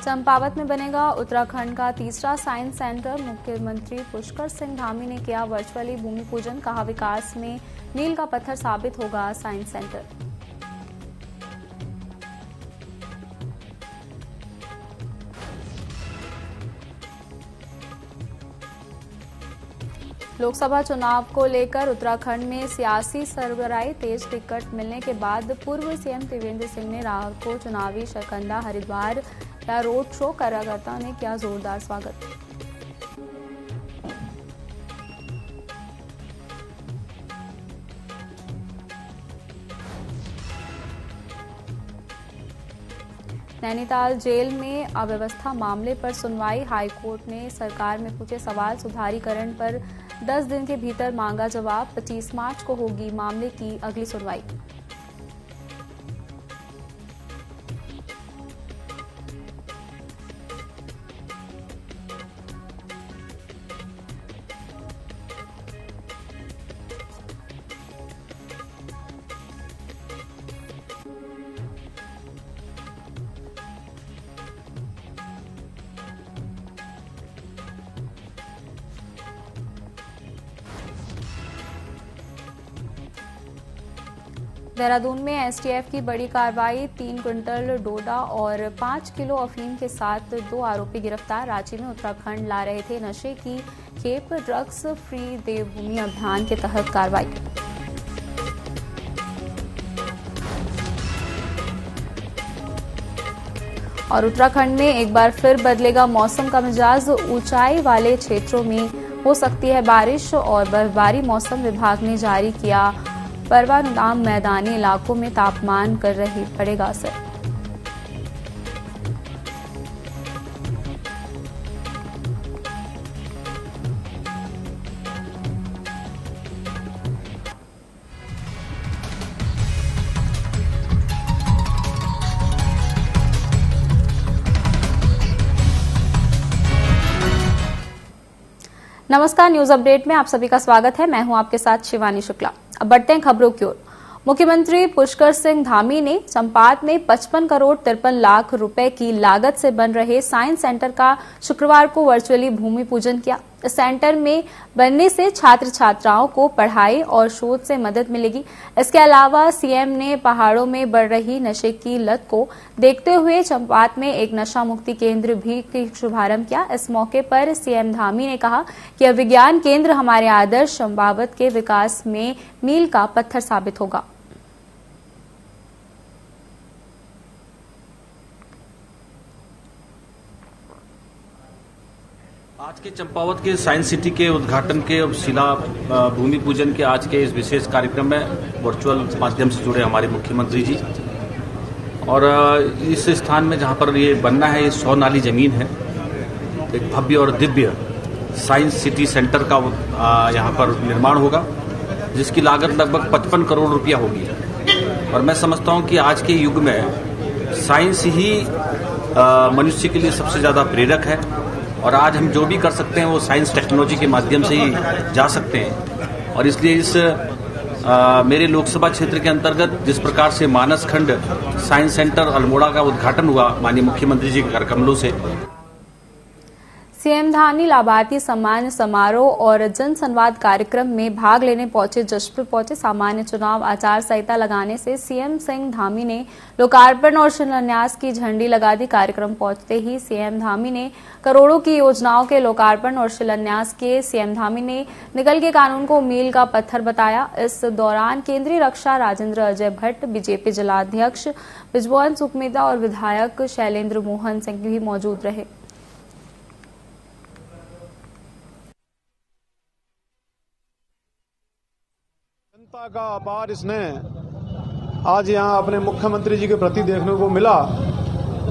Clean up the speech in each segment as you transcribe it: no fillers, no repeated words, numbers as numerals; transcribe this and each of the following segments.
चंपावत में बनेगा उत्तराखंड का तीसरा साइंस सेंटर। मुख्यमंत्री पुष्कर सिंह धामी ने किया वर्चुअली भूमि पूजन। कहा विकास में मील का पत्थर साबित होगा साइंस सेंटर। लोकसभा चुनाव को लेकर उत्तराखंड में सियासी सरगर्मी तेज। टिकट मिलने के बाद पूर्व सीएम त्रिवेंद्र सिंह ने राहुल को चुनावी शकंदा। हरिद्वार का रोड शो कार्यकर्ताओं ने किया जोरदार स्वागत। नैनीताल जेल में अव्यवस्था मामले पर सुनवाई। हाईकोर्ट ने सरकार में पूछे सवाल। सुधारीकरण पर 10 दिन के भीतर मांगा जवाब। 25 मार्च को होगी मामले की अगली सुनवाई। देहरादून में एसटीएफ की बड़ी कार्रवाई। 3 क्विंटल डोडा और 5 किलो अफीम के साथ 2 आरोपी गिरफ्तार। रांची में उत्तराखंड ला रहे थे नशे की खेप। ड्रग्स फ्री देवभूमि अभियान के तहत कार्रवाई। और उत्तराखंड में एक बार फिर बदलेगा मौसम का मिजाज। ऊंचाई वाले क्षेत्रों में हो सकती है बारिश और बर्फबारी। मौसम विभाग ने जारी किया पूर्वानुमान। मैदानी इलाकों में तापमान कर पड़ेगा असर। नमस्कार, न्यूज अपडेट में आप सभी का स्वागत है। मैं हूं आपके साथ शिवानी शुक्ला। अब बढ़ते हैं खबरों की ओर। मुख्यमंत्री पुष्कर सिंह धामी ने चंपावत में 55 करोड़ 53 लाख रुपए की लागत से बन रहे साइंस सेंटर का शुक्रवार को वर्चुअली भूमि पूजन किया। इस सेंटर में बनने से छात्र छात्राओं को पढ़ाई और शोध से मदद मिलेगी। इसके अलावा सीएम ने पहाड़ों में बढ़ रही नशे की लत को देखते हुए चंपावत में एक नशा मुक्ति केंद्र भी शुभारंभ किया। इस मौके पर सीएम धामी ने कहा कि अब विज्ञान केंद्र हमारे आदर्श चंपावत के विकास में मील का पत्थर साबित होगा। आज के चंपावत के साइंस सिटी के उद्घाटन के और शिला भूमि पूजन के आज के इस विशेष कार्यक्रम में वर्चुअल माध्यम से जुड़े हमारे मुख्यमंत्री जी और इस स्थान में जहां पर ये बनना है, ये 100 नाली जमीन है। एक भव्य और दिव्य साइंस सिटी सेंटर का यहां पर निर्माण होगा, जिसकी लागत लगभग 55 करोड़ रुपया होगी। और मैं समझता हूं कि आज के युग में साइंस ही मनुष्य के लिए सबसे ज्यादा प्रेरक है और आज हम जो भी कर सकते हैं वो साइंस टेक्नोलॉजी के माध्यम से ही जा सकते हैं। और इसलिए इस मेरे लोकसभा क्षेत्र के अंतर्गत जिस प्रकार से मानस खंड साइंस सेंटर अल्मोड़ा का उद्घाटन हुआ माननीय मुख्यमंत्री जी के कर कमलों से। सीएम धामी लाभार्थी सम्मान समारोह और जन संवाद कार्यक्रम में भाग लेने पहुंचे। जशपुर पहुंचे। सामान्य चुनाव आचार संहिता लगाने से सीएम सिंह धामी ने लोकार्पण और शिलान्यास की झंडी लगा दी। कार्यक्रम पहुंचते ही सीएम धामी ने करोड़ों की योजनाओं के लोकार्पण और शिलान्यास किए। सीएम धामी ने निकल के कानून को मील का पत्थर बताया। इस दौरान केंद्रीय रक्षा राजेंद्र अजय भट्ट, बीजेपी जिलाध्यक्ष बिजमोहन सुखमेता और विधायक शैलेंद्र मोहन सिंह भी मौजूद रहे। जनता का अपार स्नेह आज यहाँ अपने मुख्यमंत्री जी के प्रति देखने को मिला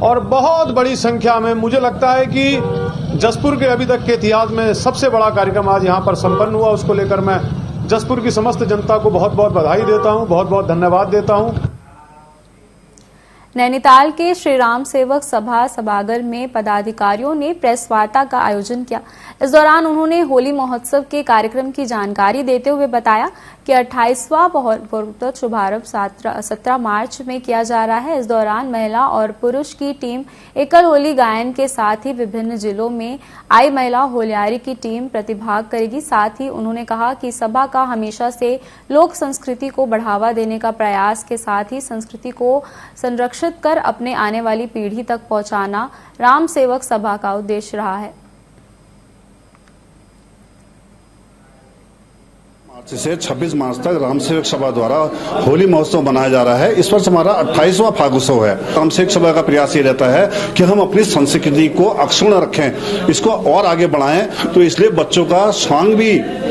और बहुत बड़ी संख्या में मुझे लगता है कि जसपुर के अभी तक के इतिहास में सबसे बड़ा कार्यक्रम आज यहाँ पर संपन्न हुआ। उसको लेकर मैं जसपुर की समस्त जनता को बहुत बहुत बधाई देता हूँ, बहुत बहुत धन्यवाद देता हूँ। नैनीताल के श्री राम सेवक सभा सभागार में पदाधिकारियों ने प्रेस वार्ता का आयोजन किया। इस दौरान उन्होंने होली महोत्सव के कार्यक्रम की जानकारी देते हुए बताया कि 28वां महोत्सव शुभारंभ 17 मार्च में किया जा रहा है। इस दौरान महिला और पुरुष की टीम एकल होली गायन के साथ ही विभिन्न जिलों में आई महिला होलियारी की टीम प्रतिभाग करेगी। साथ ही उन्होंने कहा कि सभा का हमेशा से लोक संस्कृति को बढ़ावा देने का प्रयास के साथ ही संस्कृति को संरक्षित कर अपने आने वाली पीढ़ी तक पहुंचाना राम सेवक सभा का उद्देश्य रहा है। मार्च से 26 मार्च तक राम सेवक सभा द्वारा होली महोत्सव मनाया जा रहा है। इस वर्ष हमारा 28वां फागुत्सव है। राम सेवक सभा का प्रयास ये रहता है कि हम अपनी संस्कृति को अक्षुण्ण रखें, इसको और आगे बढ़ाएं। तो इसलिए बच्चों का सॉन्ग भी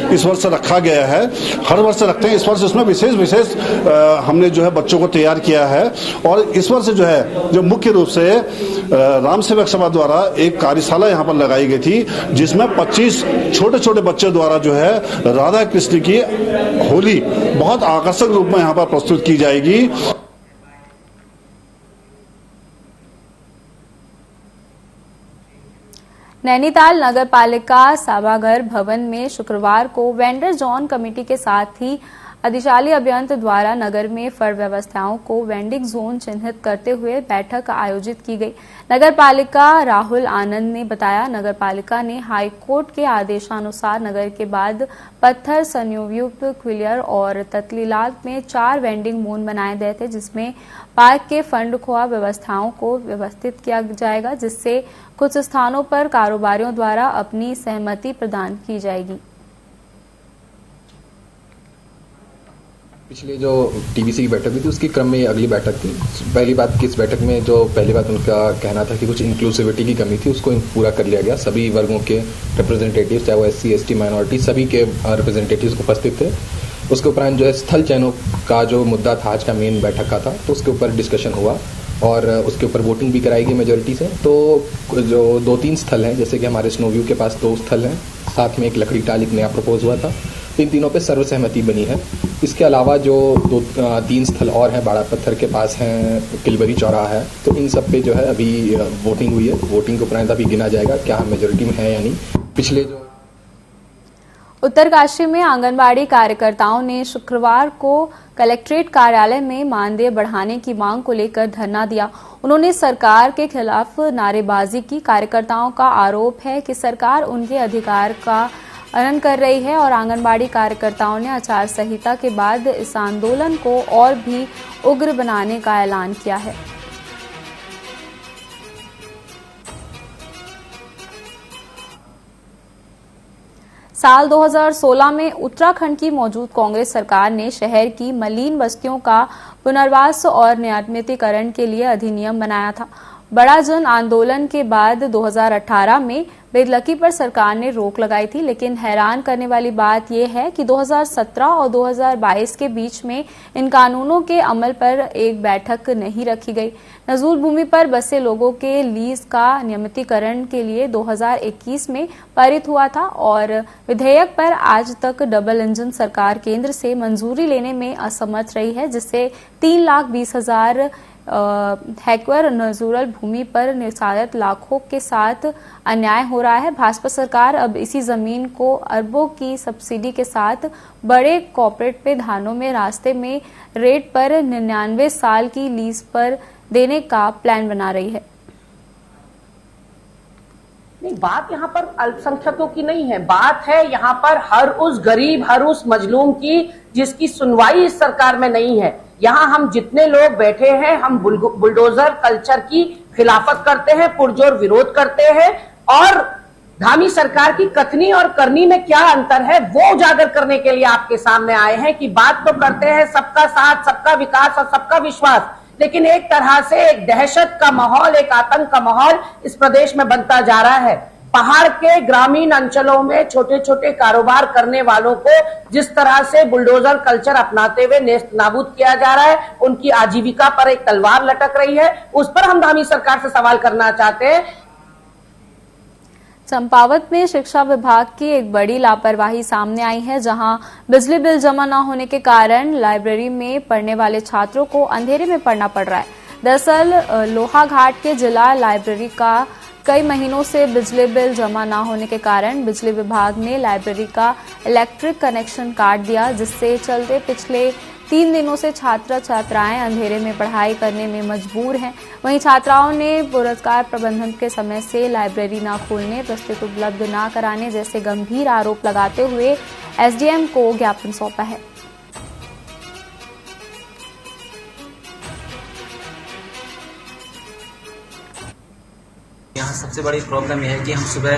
इस वर्ष रखा गया है। हर वर्ष रखते हैं, इस वर्ष इसमें विशेष हमने जो है बच्चों को तैयार किया है। और इस वर्ष जो मुख्य रूप से राम सेवक सभा द्वारा एक कार्यशाला यहाँ पर लगाई गई थी, जिसमें 25 छोटे छोटे बच्चों द्वारा जो है राधा कृष्ण की होली बहुत आकर्षक रूप में यहाँ पर प्रस्तुत की जाएगी। नैनीताल नगर पालिका सभागार भवन में शुक्रवार को वेंडर जोन कमेटी के साथ ही अधिशाली अभियंता द्वारा नगर में फर व्यवस्थाओं को वेंडिंग जोन चिन्हित करते हुए बैठक आयोजित की गई। नगर पालिका राहुल आनंद ने बताया, नगर पालिका ने हाई कोर्ट के आदेशानुसार नगर के बाद पत्थर, संयुक्त, क्विलियर और ततलीलाल में 4 वेंडिंग जोन बनाए गए थे, जिसमें पार्क के फंड खोआ व्यवस्थाओं को व्यवस्थित किया जाएगा, जिससे कुछ स्थानों पर कारोबारियों द्वारा अपनी सहमति प्रदान की जाएगी। पिछले जो टीबीसी की बैठक हुई थी उसके क्रम में अगली बैठक थी। पहली बात कि इस बैठक में जो पहली बात उनका कहना था कि कुछ इंक्लूसिविटी की कमी थी, उसको पूरा कर लिया गया। सभी वर्गों के रिप्रेजेंटेटिव, चाहे वो एससी, एसटी, माइनॉरिटी, सभी के रिप्रेजेंटेटिव्स उपस्थित थे। उसके उपरांत जो है स्थल चयनों का जो मुद्दा था आज का मेन बैठक का था, तो उसके ऊपर डिस्कशन हुआ और उसके ऊपर वोटिंग भी कराई गई मेजोरिटी से। तो जो 2-3 स्थल हैं, जैसे कि हमारे स्नोव्यू के पास 2 स्थल हैं, साथ में एक लकड़ी टाल एक नया प्रपोज हुआ था, तो इन तीनों पे सर्वसहमति बनी है। इसके अलावा जो 2-3 स्थल और हैं, बाड़ा पत्थर के पास हैं, किलबरी चौराहा है, तो इन सब पे जो है अभी वोटिंग हुई है। वोटिंग के उपरांत अभी गिना जाएगा क्या मेजोरिटी में है या नहीं। पिछले जो उत्तरकाशी में आंगनबाड़ी कार्यकर्ताओं ने शुक्रवार को कलेक्ट्रेट कार्यालय में मानदेय बढ़ाने की मांग को लेकर धरना दिया। उन्होंने सरकार के खिलाफ नारेबाजी की। कार्यकर्ताओं का आरोप है कि सरकार उनके अधिकार का हनन कर रही है और आंगनबाड़ी कार्यकर्ताओं ने आचार संहिता के बाद इस आंदोलन को और भी उग्र बनाने का ऐलान किया है। साल 2016 में उत्तराखंड की मौजूद कांग्रेस सरकार ने शहर की मलिन बस्तियों का पुनर्वास और नियमितीकरण के लिए अधिनियम बनाया था। बड़ा जन आंदोलन के बाद 2018 में बेदलकी पर सरकार ने रोक लगाई थी, लेकिन हैरान करने वाली बात यह है कि 2017 और 2022 के बीच में इन कानूनों के अमल पर एक बैठक नहीं रखी गई। नजूल भूमि पर बसे लोगों के लीज का नियमितीकरण के लिए 2021 में पारित हुआ था और विधेयक पर आज तक डबल इंजन सरकार केंद्र से मंजूरी लेने में असमर्थ रही है, जिससे 3,20,000 हेक्टेयर नजूरल भूमि पर निशायत लाखों के साथ अन्याय हो रहा है। भाजपा सरकार अब इसी जमीन को अरबों की सब्सिडी के साथ बड़े कॉर्पोरेट पे धानों में रास्ते में रेट पर 99 साल की लीज पर देने का प्लान बना रही है। नहीं, बात यहाँ पर अल्पसंख्यकों की नहीं है, बात है यहाँ पर हर उस गरीब, हर उस मजलूम की जिसकी सुनवाई इस सरकार में नहीं है। यहाँ हम जितने लोग बैठे हैं, हम बुलडोजर कल्चर की खिलाफत करते हैं, पुरजोर विरोध करते हैं और धामी सरकार की कथनी और करनी में क्या अंतर है वो उजागर करने के लिए आपके सामने आए हैं कि बात तो करते हैं सबका साथ, सबका विकास और सबका विश्वास, लेकिन एक तरह से एक दहशत का माहौल, एक आतंक का माहौल इस प्रदेश में बनता जा रहा है। पहाड़ के ग्रामीण अंचलों में छोटे छोटे कारोबार करने वालों को जिस तरह से बुलडोजर कल्चर अपनाते हुए नेस्त नाबूद किया जा रहा है, उनकी आजीविका पर एक तलवार लटक रही है, उस पर हम धामी सरकार से सवाल करना चाहते हैं। चंपावत में शिक्षा विभाग की एक बड़ी लापरवाही सामने आई है, जहां बिजली बिल जमा न होने के कारण लाइब्रेरी में पढ़ने वाले छात्रों को अंधेरे में पढ़ना पड़ रहा है। दरअसल लोहाघाट के जिला लाइब्रेरी का कई महीनों से बिजली बिल जमा न होने के कारण बिजली विभाग ने लाइब्रेरी का इलेक्ट्रिक कनेक्शन काट दिया, जिससे चलते पिछले 3 दिनों से छात्र छात्राएं अंधेरे में पढ़ाई करने में मजबूर हैं। वहीं छात्राओं ने पुरस्कार प्रबंधन के समय से लाइब्रेरी न खोलने, पुस्तक उपलब्ध न कराने जैसे गंभीर आरोप लगाते हुए एसडीएम को ज्ञापन सौंपा है। यहाँ सबसे बड़ी प्रॉब्लम यह है कि हम सुबह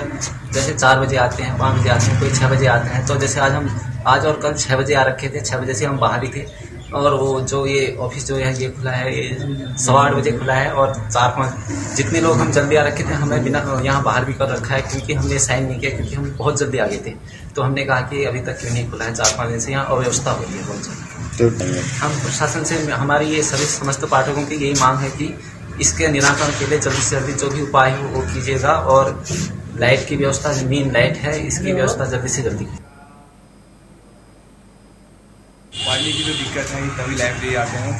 जैसे 4 बजे आते हैं, 5 बजे आते हैं, कोई 6 बजे आते हैं। तो जैसे आज और कल 6 बजे आ रखे थे, 6 बजे से हम बाहर ही थे। और वो जो ये ऑफिस जो है ये खुला है, ये 8:15 बजे खुला है। और 4-5 जितने लोग हम जल्दी आ रखे थे, हमें बिना यहाँ बाहर भी कर रखा है, क्योंकि हमने साइन नहीं किया, क्योंकि हम बहुत जल्दी आ गए थे। तो हमने कहा कि अभी तक क्यों नहीं खुला है, 4-5 दिन से यहाँ अव्यवस्था हो रही है बहुत ज़्यादा। हम प्रशासन से हमारी ये सभी समस्त पाठकों की यही मांग है कि इसके निराकरण के लिए जल्दी से जल्दी जो भी उपाय हो वो कीजिएगा, और लाइट की व्यवस्था, मेन लाइट है, इसकी व्यवस्था जल्दी से जल्दी। पानी की जो दिक्कत है, तभी लाइब्रेरी आते हैं।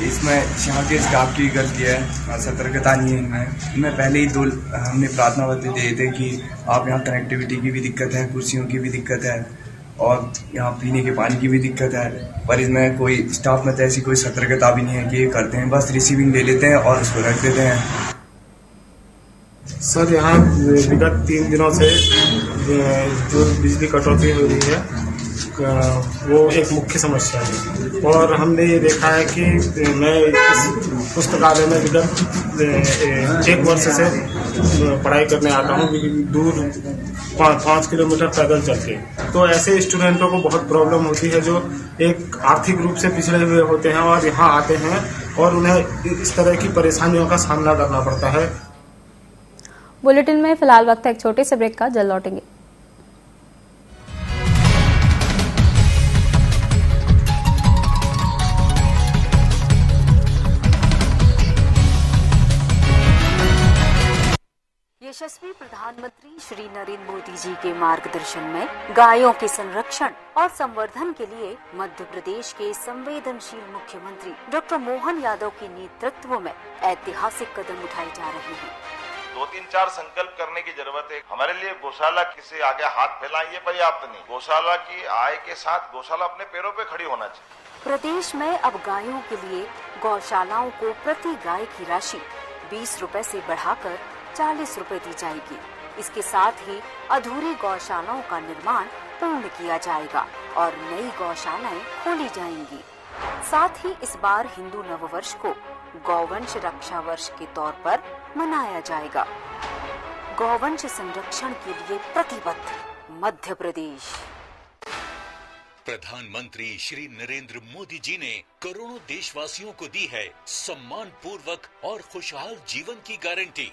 इसमें यहाँ के स्टाफ की गलती है, सतर्कता नहीं है इनमें पहले ही हमने प्रार्थना पत्र दिए थे कि आप यहाँ कनेक्टिविटी की भी दिक्कत है, कुर्सियों की भी दिक्कत है, और यहाँ पीने के पानी की भी दिक्कत है। पर इसमें कोई स्टाफ में तो ऐसी कोई सतर्कता भी नहीं है कि ये करते हैं, बस रिसीविंग ले लेते हैं और उसको रख देते हैं। सर, यहाँ विगत 3 दिनों से जो बिजली कटौती हो रही है वो एक मुख्य समस्या है। और हमने ये देखा है कि मैं इस पुस्तकालय में विगत 1 वर्ष से पढ़ाई करने आता हूँ, दूर 5 किलोमीटर पैदल चल के। तो ऐसे स्टूडेंटों को बहुत प्रॉब्लम होती है जो एक आर्थिक रूप से पिछड़े हुए होते हैं और यहाँ आते हैं और उन्हें इस तरह की परेशानियों का सामना करना पड़ता है। बुलेटिन में फिलहाल वक्त है एक छोटे से ब्रेक का, जल्द लौटेंगे। यशस्वी प्रधानमंत्री श्री नरेंद्र मोदी जी के मार्गदर्शन में गायों के संरक्षण और संवर्धन के लिए मध्य प्रदेश के संवेदनशील मुख्यमंत्री डॉक्टर मोहन यादव के नेतृत्व में ऐतिहासिक कदम उठाए जा रहे हैं। 2-3-4 संकल्प करने की जरूरत है। हमारे लिए गौशाला किसी आगे हाथ फैलाएं ये पर्याप्त नहीं। गौशाला की आय के साथ गौशाला अपने पैरों पे खड़ी होना चाहिए। प्रदेश में अब गायों के लिए गौशालाओं को प्रति गाय की राशि 20 रुपए से बढ़ाकर 40 रुपए दी जाएगी। इसके साथ ही अधूरी गौशालाओं का निर्माण पूर्ण किया जाएगा और नई गौशालाएं खोली जाएंगी। साथ ही इस बार हिंदू नववर्ष को गौवंश रक्षा वर्ष के तौर पर मनाया जाएगा। गौवंश संरक्षण के लिए प्रतिबद्ध मध्य प्रदेश। प्रधानमंत्री श्री नरेंद्र मोदी जी ने करोड़ों देशवासियों को दी है सम्मान पूर्वक और खुशहाल जीवन की गारंटी।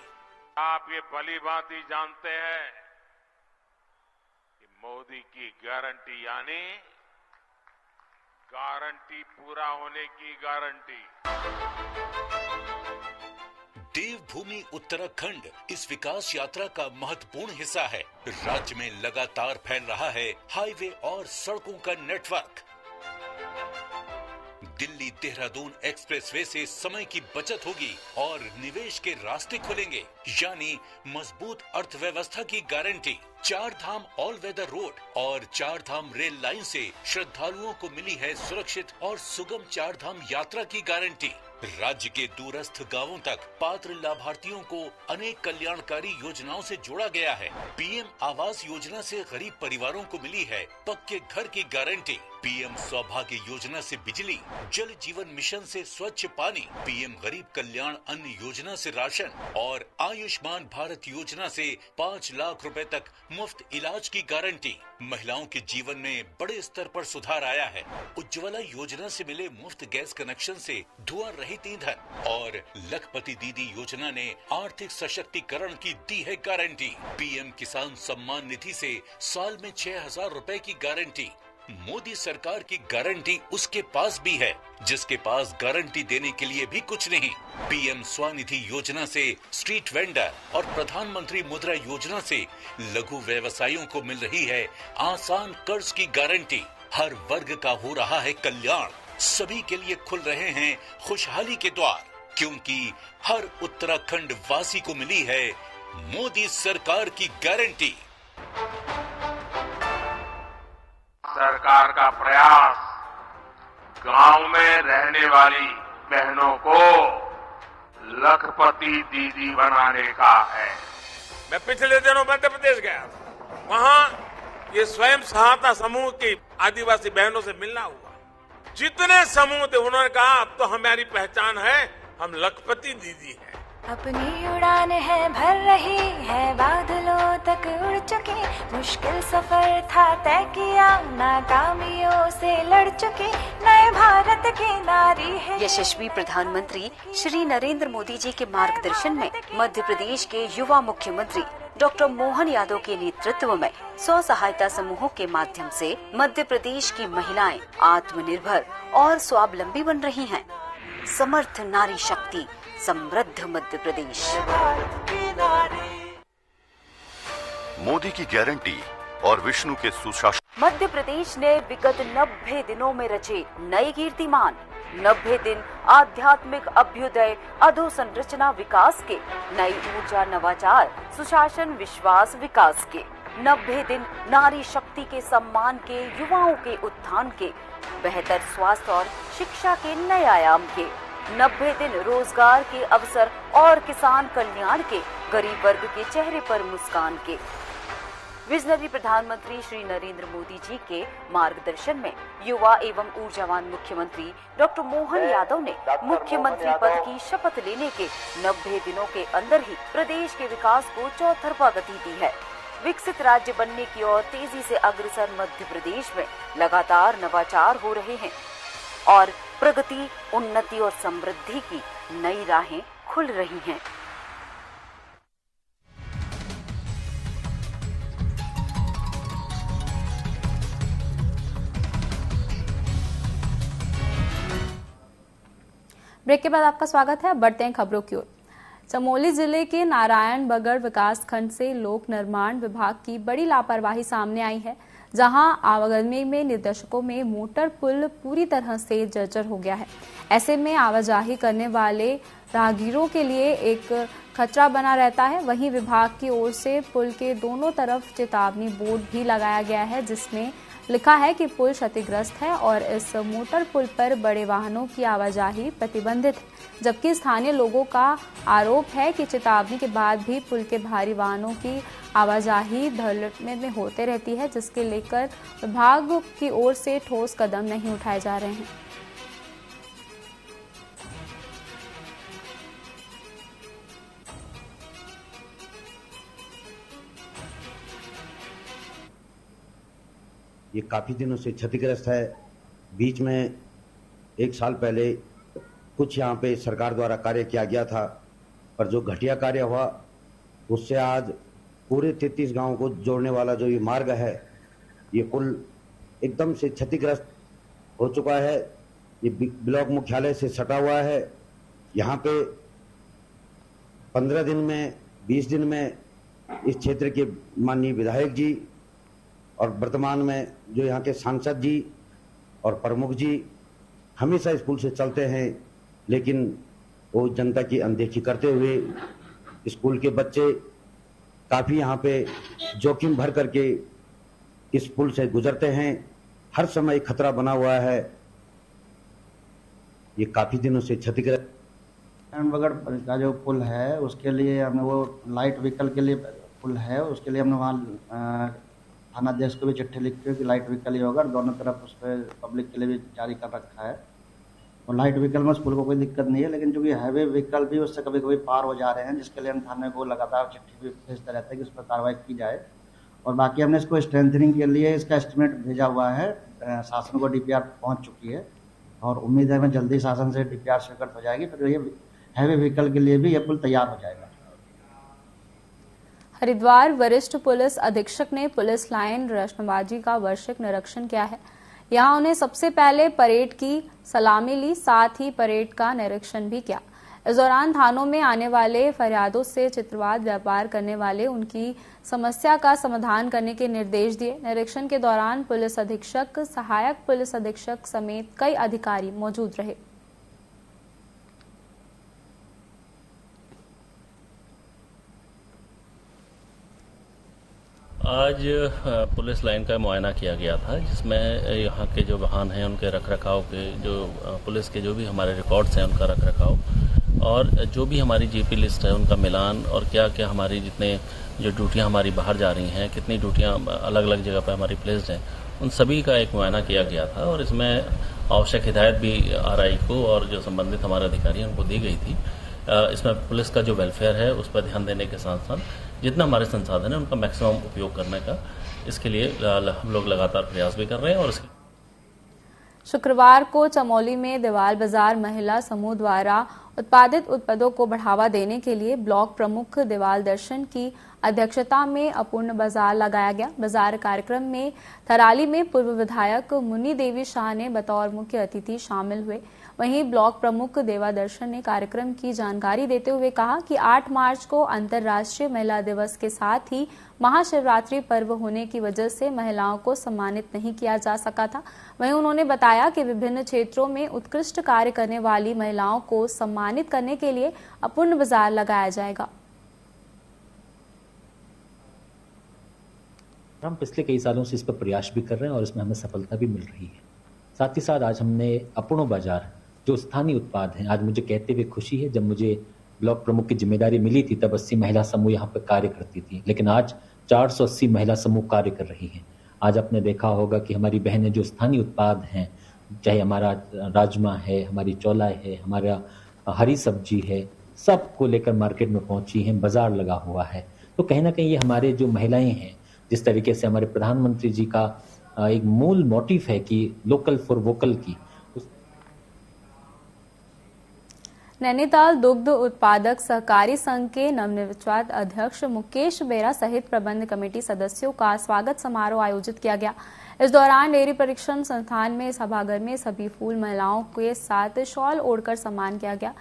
आप ये भली भांति जानते हैं कि मोदी की गारंटी यानी गारंटी पूरा होने की गारंटी। देवभूमि उत्तराखंड इस विकास यात्रा का महत्वपूर्ण हिस्सा है। राज्य में लगातार फैल रहा है हाईवे और सड़कों का नेटवर्क। दिल्ली देहरादून एक्सप्रेसवे से समय की बचत होगी और निवेश के रास्ते खुलेंगे, यानी मजबूत अर्थव्यवस्था की गारंटी। 4 धाम ऑल वेदर रोड और 4 धाम रेल लाइन से श्रद्धालुओं को मिली है सुरक्षित और सुगम 4 धाम यात्रा की गारंटी। राज्य के दूरस्थ गांवों तक पात्र लाभार्थियों को अनेक कल्याणकारी योजनाओं से जोड़ा गया है। पीएम आवास योजना से गरीब परिवारों को मिली है पक्के घर की गारंटी। पीएम सौभाग्य योजना से बिजली, जल जीवन मिशन से स्वच्छ पानी, पीएम गरीब कल्याण अन्न योजना से राशन और आयुष्मान भारत योजना से 5 लाख रुपए तक मुफ्त इलाज की गारंटी। महिलाओं के जीवन में बड़े स्तर पर सुधार आया है। उज्ज्वला योजना से मिले मुफ्त गैस कनेक्शन से धुआं रहित ईंधन और लखपति दीदी योजना ने आर्थिक सशक्तिकरण की दी है गारंटी। पीएम किसान सम्मान निधि से साल में 6,000 रुपए की गारंटी। मोदी सरकार की गारंटी उसके पास भी है जिसके पास गारंटी देने के लिए भी कुछ नहीं। पीएम स्वनिधि योजना से स्ट्रीट वेंडर और प्रधानमंत्री मुद्रा योजना से लघु व्यवसायियों को मिल रही है आसान कर्ज की गारंटी। हर वर्ग का हो रहा है कल्याण, सभी के लिए खुल रहे हैं खुशहाली के द्वार। क्योंकि हर उत्तराखंड वासी को मिली है मोदी सरकार की गारंटी। सरकार का प्रयास गांव में रहने वाली बहनों को लखपति दीदी बनाने का है। मैं पिछले दिनों मध्य प्रदेश गया था, वहां ये स्वयं सहायता समूह की आदिवासी बहनों से मिलना हुआ। जितने समूह थे उन्होंने कहा अब तो हमारी पहचान है, हम लखपति दीदी हैं। अपनी उड़ान है भर रही है, बादलों तक उड़ चुके, मुश्किल सफर था तय किया, नाकामियों से लड़ चुके, नए भारत की नारी है। यशस्वी प्रधानमंत्री श्री नरेंद्र मोदी जी के मार्गदर्शन में मध्य प्रदेश के युवा मुख्यमंत्री डॉक्टर मोहन यादव के नेतृत्व में स्व सहायता समूहों के माध्यम से मध्य प्रदेश की महिलाएं आत्मनिर्भर और स्वावलंबी बन रही हैं। समर्थ नारी शक्ति, समृद्ध मध्य प्रदेश। मोदी की गारंटी और विष्णु के सुशासन। मध्य प्रदेश ने विगत 90 दिनों में रचे नए कीर्तिमान। 90 दिन आध्यात्मिक अभ्युदय, अधोसंरचना विकास के, नई ऊर्जा, नवाचार, सुशासन, विश्वास विकास के। 90 दिन नारी शक्ति के सम्मान के, युवाओं के उत्थान के, बेहतर स्वास्थ्य और शिक्षा के नए आयाम के। 90 दिन रोजगार के अवसर और किसान कल्याण के, गरीब वर्ग के चेहरे पर मुस्कान के। विजनरी प्रधानमंत्री श्री नरेंद्र मोदी जी के मार्गदर्शन में युवा एवं ऊर्जावान मुख्यमंत्री डॉक्टर मोहन यादव ने मुख्यमंत्री पद की शपथ लेने के 90 दिनों के अंदर ही प्रदेश के विकास को चौतरफा गति दी है। विकसित राज्य बनने की ओर तेजी से अग्रसर मध्य प्रदेश में लगातार नवाचार हो रहे हैं और प्रगति, उन्नति और समृद्धि की नई राहें खुल रही हैं। ब्रेक के बाद आपका स्वागत है। बढ़ते हैं खबरों की ओर। चमोली जिले के नारायणबगड़ विकास खंड से लोक निर्माण विभाग की बड़ी लापरवाही सामने आई है, जहां आवागमन में निर्देशकों में मोटर पुल पूरी तरह से जर्जर हो गया है। ऐसे में आवाजाही करने वाले राहगीरों के लिए एक खतरा बना रहता है। वहीं विभाग की ओर से पुल के दोनों तरफ चेतावनी बोर्ड भी लगाया गया है, जिसमें लिखा है कि पुल क्षतिग्रस्त है और इस मोटर पुल पर बड़े वाहनों की आवाजाही प्रतिबंधित है। जबकि स्थानीय लोगों का आरोप है कि चेतावनी के बाद भी पुल के भारी वाहनों की आवाजाही धड़ल्ले में होते रहती है, जिसके लेकर विभाग की ओर से ठोस कदम नहीं उठाए जा रहे हैं। ये काफ़ी दिनों से क्षतिग्रस्त है। बीच में एक साल पहले कुछ यहाँ पे सरकार द्वारा कार्य किया गया था, पर जो घटिया कार्य हुआ उससे आज पूरे 33 गांवों को जोड़ने वाला जो ये मार्ग है, ये पुल एकदम से क्षतिग्रस्त हो चुका है। ये ब्लॉक मुख्यालय से सटा हुआ है। यहाँ पे 15 दिन में 20 दिन में इस क्षेत्र के माननीय विधायक जी और वर्तमान में जो यहाँ के सांसद जी और प्रमुख जी हमेशा इस पुल से चलते हैं, लेकिन वो जनता की अनदेखी करते हुए स्कूल के बच्चे काफ़ी यहाँ पे जोखिम भर करके इस पुल से गुजरते हैं। हर समय खतरा बना हुआ है। ये काफ़ी दिनों से क्षतिग्रस्त। नारायणबगड़ का जो पुल है उसके लिए हमने वो लाइट व्हीकल के लिए पुल है, उसके लिए हमने वहाँ थानाध्यक्ष को भी चिट्ठी लिख के कि लाइट व्हीकल ही होगा, दोनों तरफ उस पर पब्लिक के लिए भी जारी कर रखा है। और लाइट व्हीकल में उस पुल को कोई दिक्कत नहीं है, लेकिन चूंकि हैवी व्हीकल भी उससे कभी कभी पार हो जा रहे हैं, जिसके लिए हम थाने को लगातार चिट्ठी भी भेजते रहते हैं कि उस पर कार्रवाई की जाए। और बाकी हमने इसको स्ट्रेंथनिंग के लिए इसका एस्टिमेट भेजा हुआ है, शासन को डीपीआर पहुँच चुकी है और उम्मीद है मैं जल्दी शासन से डीपीआर स्वीकृत हो जाएगी, फिर ये हैवी व्हीकल के लिए भी यह पुल तैयार हो जाएगा। हरिद्वार वरिष्ठ पुलिस अधीक्षक ने पुलिस लाइन रोशनबाजी का वार्षिक निरीक्षण किया है। यहां उन्हें सबसे पहले परेड की सलामी ली, साथ ही परेड का निरीक्षण भी किया। इस दौरान थानों में आने वाले फरियादों से चित्रवाद व्यापार करने वाले उनकी समस्या का समाधान करने के निर्देश दिए। निरीक्षण के दौरान पुलिस अधीक्षक, सहायक पुलिस अधीक्षक समेत कई अधिकारी मौजूद रहे। आज पुलिस लाइन का मुआयना किया गया था, जिसमें यहाँ के जो वाहन हैं उनके रखरखाव के, जो पुलिस के जो भी हमारे रिकॉर्ड्स हैं उनका रखरखाव और जो भी हमारी जीपी लिस्ट है उनका मिलान और क्या क्या हमारी जितने जो ड्यूटियाँ हमारी बाहर जा रही हैं, कितनी ड्यूटियाँ अलग अलग जगह पर हमारी प्लेस्ड हैं, उन सभी का एक मुआयना किया गया था और इसमें आवश्यक हिदायत भी आरआई को और जो संबंधित हमारे अधिकारी हैं उनको दी गई थी। इसमें पुलिस का जो वेलफेयर है उस पर ध्यान देने के साथ साथ जितना हमारे संसाधन है उनका मैक्सिमम उपयोग करने का इसके लिए हम लोग लगातार प्रयास भी कर रहे हैं। और शुक्रवार को चमोली में दीवाल बाजार महिला समूह द्वारा उत्पादित उत्पादों को बढ़ावा देने के लिए ब्लॉक प्रमुख दीवाल दर्शन की अध्यक्षता में अपूर्ण बाजार लगाया गया। बाजार कार्यक्रम में थराली में पूर्व विधायक मुन्नी देवी शाह ने बतौर मुख्य अतिथि शामिल हुए। वहीं ब्लॉक प्रमुख देवा दर्शन ने कार्यक्रम की जानकारी देते हुए कहा कि 8 मार्च को अंतर्राष्ट्रीय महिला दिवस के साथ ही महाशिवरात्रि पर्व होने की वजह से महिलाओं को सम्मानित नहीं किया जा सका था। वहीं उन्होंने बताया कि विभिन्न क्षेत्रों में उत्कृष्ट कार्य करने वाली महिलाओं को सम्मानित करने के लिए अपूर्ण बाजार लगाया जाएगा। हम पिछले कई सालों से इस पर प्रयास भी कर रहे हैं और इसमें हमें सफलता भी मिल रही है। साथ ही साथ आज हमने अपूर्ण बाजार जो स्थानीय उत्पाद हैं, आज मुझे कहते हुए खुशी है, जब मुझे ब्लॉक प्रमुख की जिम्मेदारी मिली थी तब 80 महिला समूह यहाँ पर कार्य करती थी, लेकिन आज 480 महिला समूह कार्य कर रही हैं। आज आपने देखा होगा कि हमारी बहनें जो स्थानीय उत्पाद हैं, चाहे हमारा राजमा है, हमारी चौला है, हमारा हरी सब्जी है, सबको लेकर मार्केट में पहुंची हैं, बाजार लगा हुआ है। तो कहीं ना कहीं ये हमारे जो महिलाएं हैं, जिस तरीके से हमारे प्रधानमंत्री जी का एक मूल मोटिव है कि लोकल फॉर वोकल की। नैनीताल दुग्ध उत्पादक सहकारी संघ के नवनिर्वाचित अध्यक्ष मुकेश बेरा सहित प्रबंध कमेटी सदस्यों का स्वागत समारोह आयोजित किया गया। इस दौरान डेयरी परीक्षण संस्थान में सभागार में सभी फूल महिलाओं के साथ शॉल ओढ़कर सम्मान किया गया।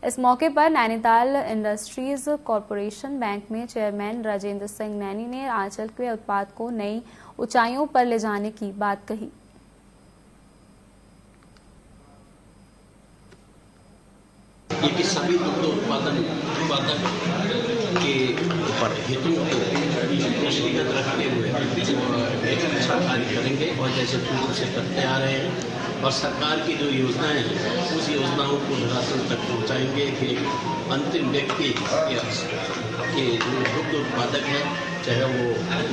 इस मौके पर नैनीताल इंडस्ट्रीज कॉरपोरेशन बैंक में चेयरमैन राजेंद्र सिंह नैनी ने आंचल के उत्पाद को नई ऊंचाइयों पर ले जाने की बात कही। ये सभी दुग्ध उत्पादक के हितों को दृष्टिगत रखते हुए एक अच्छा कार्य करेंगे और जैसे पूर्व से करते आ रहे हैं और सरकार की जो योजनाएं हैं उस योजनाओं को धरातल तक पहुंचाएंगे कि अंतिम व्यक्ति के जो दुग्ध उत्पादक है, चाहे वो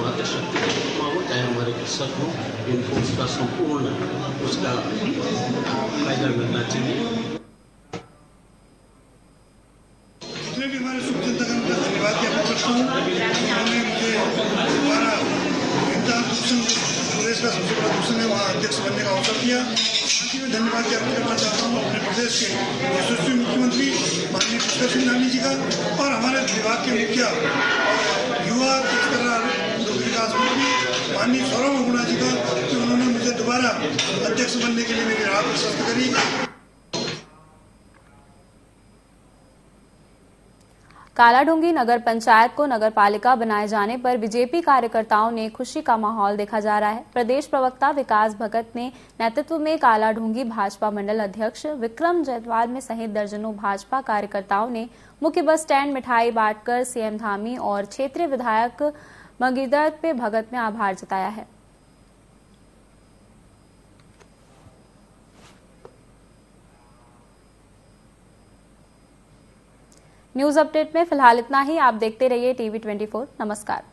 मातृशक्ति का कुटुंब हो, चाहे हमारे कृषक हो, उनको उसका संपूर्ण उसका फायदा मिलना चाहिए। इसमें भी हमारे शुभ चिंतकों का धन्यवाद ज्ञापन करता हूँ। उन्होंने मुझे दोबारा प्रदेश का सबसे बड़ा दूषण है वहाँ अध्यक्ष बनने का अवसर दिया। साथ ही मैं धन्यवाद ज्ञापन करना चाहता हूँ अपने प्रदेश के यशस्वी मुख्यमंत्री माननीय पुष्कर सिंह धामी जी का और हमारे विभाग के मुखिया युवा दुग्ध विकास मंत्री माननीय सौरभ गुणा जी का कि उन्होंने मुझे दोबारा अध्यक्ष बनने के लिए मेरी राह प्रशस्त करी। कालाढूंगी नगर पंचायत को नगर पालिका बनाए जाने पर बीजेपी कार्यकर्ताओं ने खुशी का माहौल देखा जा रहा है। प्रदेश प्रवक्ता विकास भगत ने नेतृत्व में कालाढूंगी भाजपा मंडल अध्यक्ष विक्रम जयसवाल में सहित दर्जनों भाजपा कार्यकर्ताओं ने मुख्य बस स्टैंड मिठाई बांटकर सीएम धामी और क्षेत्रीय विधायक मंगीधर पे भगत में आभार जताया है। न्यूज अपडेट में फिलहाल इतना ही। आप देखते रहिए टीवी 24। नमस्कार।